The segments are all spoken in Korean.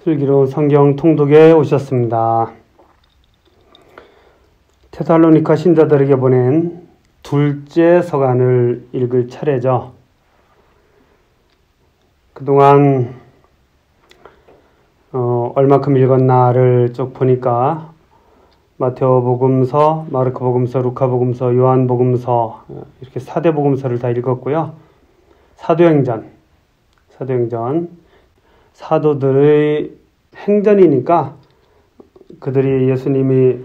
슬기로운 성경 통독에 오셨습니다. 테살로니가 신자들에게 보낸 둘째 서간을 읽을 차례죠. 그동안 얼마큼 읽었나를 쭉 보니까 마테오복음서, 마르코복음서, 루카복음서, 요한복음서 이렇게 4대 복음서를 다 읽었고요. 사도행전, 사도들의 행전이니까 그들이 예수님이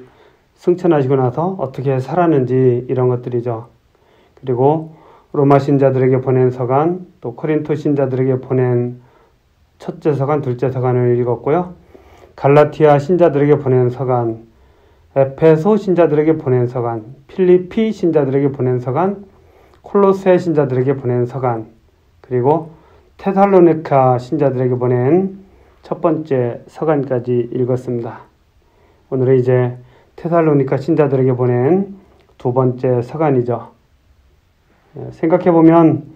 승천하시고 나서 어떻게 살았는지 이런 것들이죠. 그리고 로마 신자들에게 보낸 서간, 또 코린토 신자들에게 보낸 첫째 서간, 둘째 서간을 읽었고요. 갈라티아 신자들에게 보낸 서간, 에페소 신자들에게 보낸 서간, 필리피 신자들에게 보낸 서간, 콜로세 신자들에게 보낸 서간, 그리고 테살로니가 신자들에게 보낸 첫 번째 서간까지 읽었습니다. 오늘은 이제 테살로니가 신자들에게 보낸 두 번째 서간이죠. 생각해보면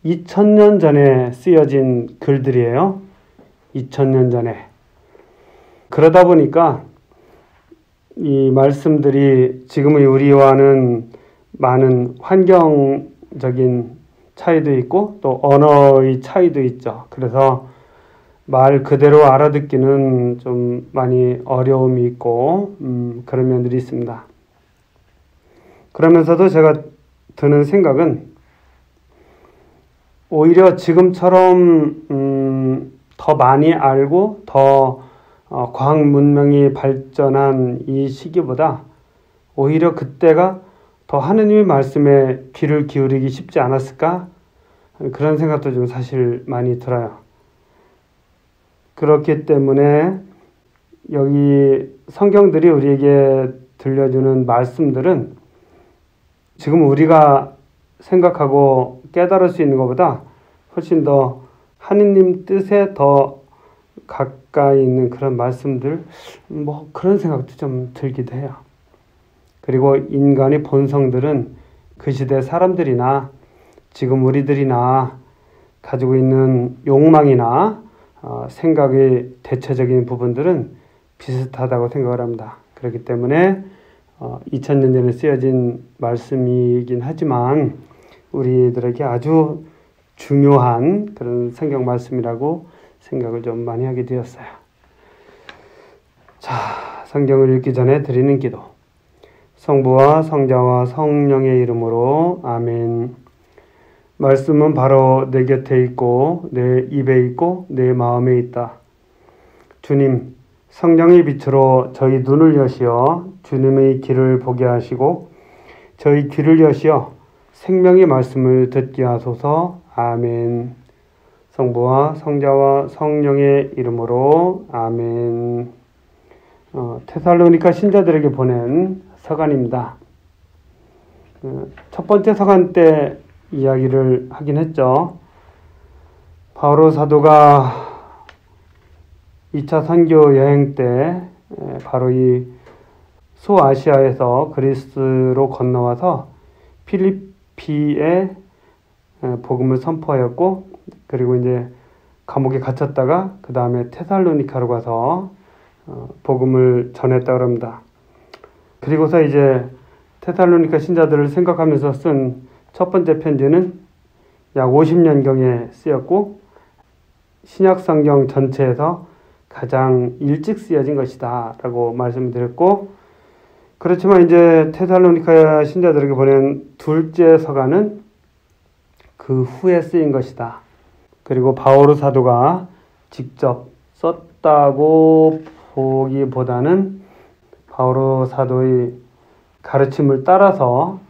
2000년 전에 쓰여진 글들이에요. 2000년 전에. 그러다 보니까 이 말씀들이 지금의 우리와는 많은 환경적인 차이도 있고 또 언어의 차이도 있죠. 그래서 말 그대로 알아듣기는 좀 많이 어려움이 있고 그런 면들이 있습니다. 그러면서도 제가 드는 생각은 오히려 지금처럼 더 많이 알고 더 과학 문명이 발전한 이 시기보다 오히려 그때가 더 하느님의 말씀에 귀를 기울이기 쉽지 않았을까? 그런 생각도 좀 사실 많이 들어요. 그렇기 때문에 여기 성경들이 우리에게 들려주는 말씀들은 지금 우리가 생각하고 깨달을 수 있는 것보다 훨씬 더 하느님 뜻에 더 가까이 있는 그런 말씀들, 그런 생각도 좀 들기도 해요. 그리고 인간의 본성들은 그 시대 사람들이나 지금 우리들이나 가지고 있는 욕망이나 생각의 대체적인 부분들은 비슷하다고 생각을 합니다. 그렇기 때문에 2000년 전에 쓰여진 말씀이긴 하지만 우리들에게 아주 중요한 그런 성경 말씀이라고 생각을 좀 많이 하게 되었어요. 자, 성경을 읽기 전에 드리는 기도. 성부와 성자와 성령의 이름으로 아멘. 말씀은 바로 내 곁에 있고 내 입에 있고 내 마음에 있다. 주님, 성령의 빛으로 저희 눈을 여시어 주님의 길을 보게 하시고 저희 귀를 여시어 생명의 말씀을 듣게 하소서. 아멘. 성부와 성자와 성령의 이름으로 아멘. 테살로니가 신자들에게 보낸 서간입니다. 첫 번째 서간 때 이야기를 하긴 했죠. 바오로 사도가 2차 선교 여행 때 바로 이 소아시아에서 그리스로 건너와서 필리피에 복음을 선포하였고, 그리고 이제 감옥에 갇혔다가 그 다음에 테살로니카로 가서 복음을 전했다고 합니다. 그리고서 이제 테살로니카 신자들을 생각하면서 쓴 첫 번째 편지는 약 50년경에 쓰였고 신약 성경 전체에서 가장 일찍 쓰여진 것이다 라고 말씀드렸고, 그렇지만 이제 테살로니카 신자들에게 보낸 둘째 서간은 그 후에 쓰인 것이다. 그리고 바오로 사도가 직접 썼다고 보기보다는 바오로 사도의 가르침을 따라서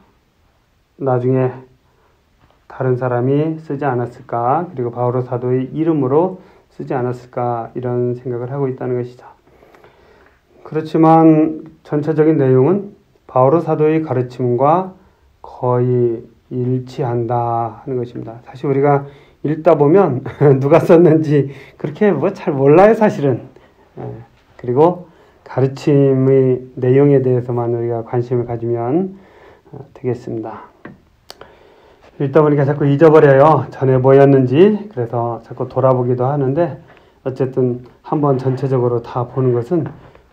나중에 다른 사람이 쓰지 않았을까, 그리고 바오로 사도의 이름으로 쓰지 않았을까, 이런 생각을 하고 있다는 것이죠. 그렇지만 전체적인 내용은 바오로 사도의 가르침과 거의 일치한다 하는 것입니다. 사실 우리가 읽다 보면 누가 썼는지 그렇게 잘 몰라요, 사실은. 그리고 가르침의 내용에 대해서만 우리가 관심을 가지면 되겠습니다. 읽다 보니까 자꾸 잊어버려요. 전에 뭐였는지. 그래서 자꾸 돌아보기도 하는데 어쨌든 한번 전체적으로 다 보는 것은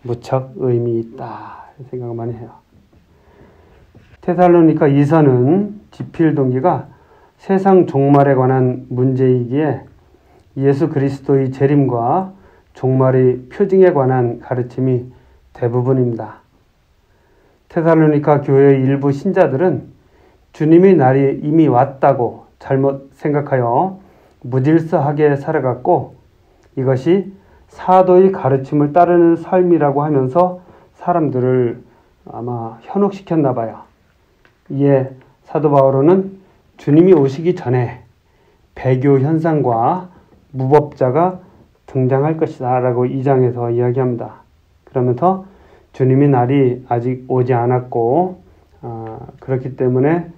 무척 의미 있다 생각을 많이 해요. 테살로니가 2서는 지필 동기가 세상 종말에 관한 문제이기에 예수 그리스도의 재림과 종말의 표징에 관한 가르침이 대부분입니다. 테살로니가 교회의 일부 신자들은 주님의 날이 이미 왔다고 잘못 생각하여 무질서하게 살아갔고 이것이 사도의 가르침을 따르는 삶이라고 하면서 사람들을 아마 현혹시켰나 봐요. 이에 사도 바오로는 주님이 오시기 전에 배교 현상과 무법자가 등장할 것이다 라고 2장에서 이야기합니다. 그러면서 주님의 날이 아직 오지 않았고 그렇기 때문에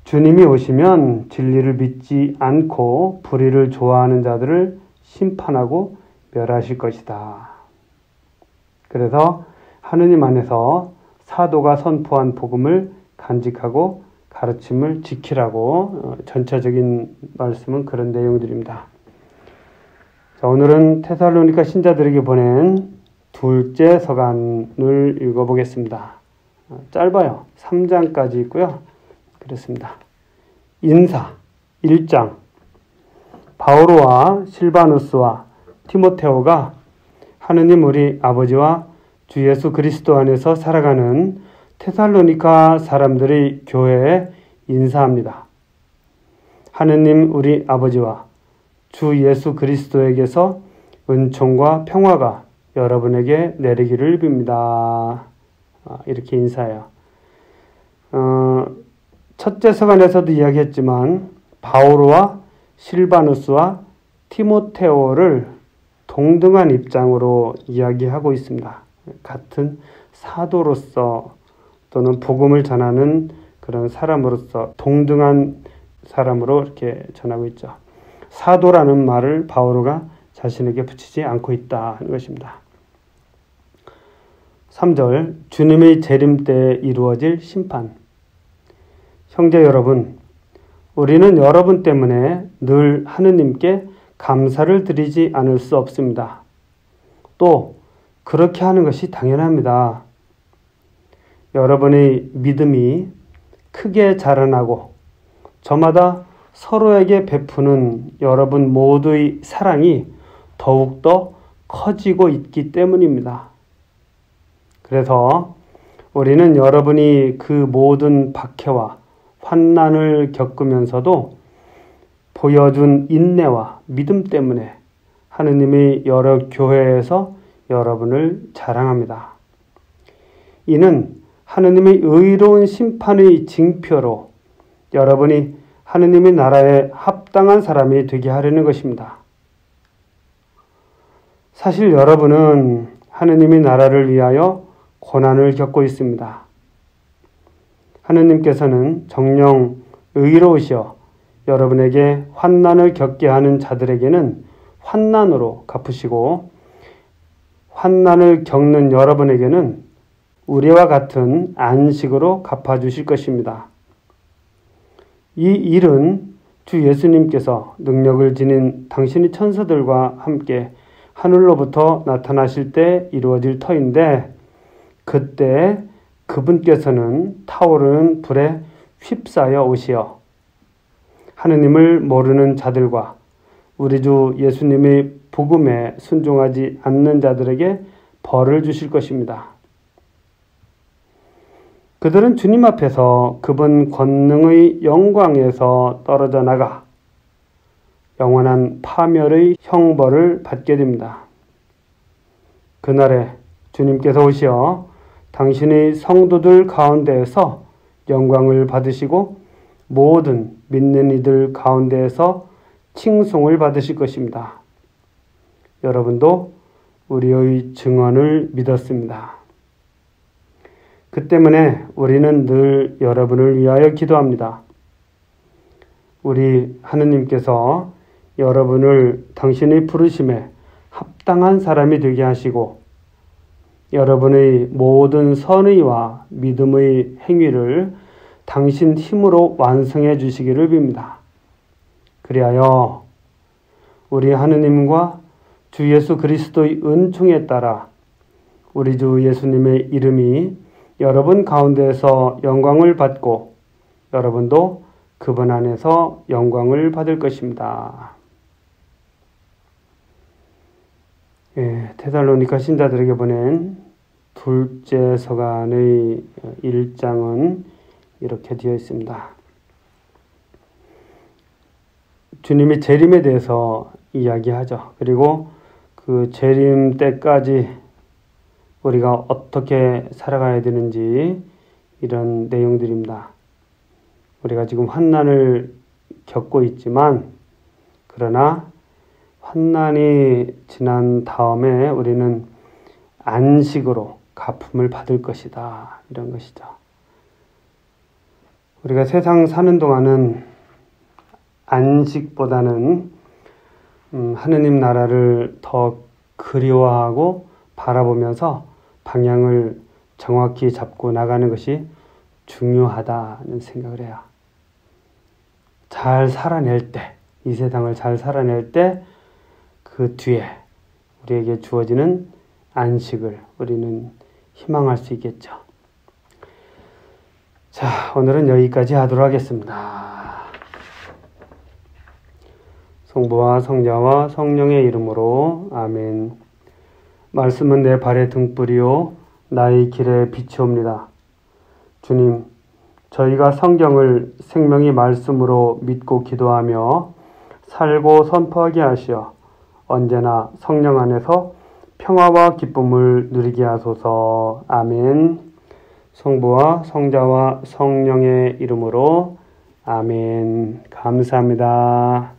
주님이 오시면 진리를 믿지 않고 불의를 좋아하는 자들을 심판하고 멸하실 것이다. 그래서 하느님 안에서 사도가 선포한 복음을 간직하고 가르침을 지키라고 전체적인 말씀은 그런 내용들입니다. 자, 오늘은 테살로니가 신자들에게 보낸 둘째 서간을 읽어보겠습니다. 짧아요. 3장까지 있고요. 그렇습니다. 인사 1장 바오로와 실바누스와 티모테오가 하느님 우리 아버지와 주 예수 그리스도 안에서 살아가는 테살로니가 사람들의 교회에 인사합니다. 하느님 우리 아버지와 주 예수 그리스도에게서 은총과 평화가 여러분에게 내리기를 빕니다. 이렇게 인사해요. 첫째 서간에서도 이야기했지만 바오로와 실바누스와 티모테오를 동등한 입장으로 이야기하고 있습니다. 같은 사도로서 또는 복음을 전하는 그런 사람으로서 동등한 사람으로 이렇게 전하고 있죠. 사도라는 말을 바오로가 자신에게 붙이지 않고 있다 하는 것입니다. 3절 주님의 재림 때에 이루어질 심판. 형제 여러분, 우리는 여러분 때문에 늘 하느님께 감사를 드리지 않을 수 없습니다. 또 그렇게 하는 것이 당연합니다. 여러분의 믿음이 크게 자라나고 저마다 서로에게 베푸는 여러분 모두의 사랑이 더욱더 커지고 있기 때문입니다. 그래서 우리는 여러분이 그 모든 박해와 환난을 겪으면서도 보여준 인내와 믿음 때문에 하느님의 여러 교회에서 여러분을 자랑합니다. 이는 하느님의 의로운 심판의 징표로 여러분이 하느님의 나라에 합당한 사람이 되게 하려는 것입니다. 사실 여러분은 하느님의 나라를 위하여 고난을 겪고 있습니다. 하느님께서는 정녕 의로우시어 여러분에게 환난을 겪게 하는 자들에게는 환난으로 갚으시고 환난을 겪는 여러분에게는 우리와 같은 안식으로 갚아주실 것입니다. 이 일은 주 예수님께서 능력을 지닌 당신의 천사들과 함께 하늘로부터 나타나실 때 이루어질 터인데 그때 그분께서는 타오르는 불에 휩싸여 오시어 하느님을 모르는 자들과 우리 주 예수님의 복음에 순종하지 않는 자들에게 벌을 주실 것입니다. 그들은 주님 앞에서 그분 권능의 영광에서 떨어져 나가 영원한 파멸의 형벌을 받게 됩니다. 그날에 주님께서 오시어 당신의 성도들 가운데에서 영광을 받으시고 모든 믿는 이들 가운데에서 칭송을 받으실 것입니다. 여러분도 우리의 증언을 믿었습니다. 그 때문에 우리는 늘 여러분을 위하여 기도합니다. 우리 하느님께서 여러분을 당신의 부르심에 합당한 사람이 되게 하시고 여러분의 모든 선의와 믿음의 행위를 당신 힘으로 완성해 주시기를 빕니다. 그리하여 우리 하느님과 주 예수 그리스도의 은총에 따라 우리 주 예수님의 이름이 여러분 가운데에서 영광을 받고 여러분도 그분 안에서 영광을 받을 것입니다. 테살로니가 신자들에게 보낸 둘째 서간의 1장은 이렇게 되어 있습니다. 주님의 재림에 대해서 이야기하죠. 그리고 그 재림 때까지 우리가 어떻게 살아가야 되는지 이런 내용들입니다. 우리가 지금 환난을 겪고 있지만 그러나 환난이 지난 다음에 우리는 안식으로 갚음을 받을 것이다. 이런 것이죠. 우리가 세상 사는 동안은 안식보다는 하느님 나라를 더 그리워하고 바라보면서 방향을 정확히 잡고 나가는 것이 중요하다는 생각을 해요. 잘 살아낼 때, 이 세상을 잘 살아낼 때 그 뒤에 우리에게 주어지는 안식을 우리는 희망할 수 있겠죠. 자, 오늘은 여기까지 하도록 하겠습니다. 성부와 성자와 성령의 이름으로 아멘. 말씀은 내 발의 등불이요 나의 길에 빛이옵니다. 주님, 저희가 성경을 생명의 말씀으로 믿고 기도하며 살고 선포하게 하시어 언제나 성령 안에서 평화와 기쁨을 누리게 하소서. 아멘. 성부와 성자와 성령의 이름으로 아멘. 감사합니다.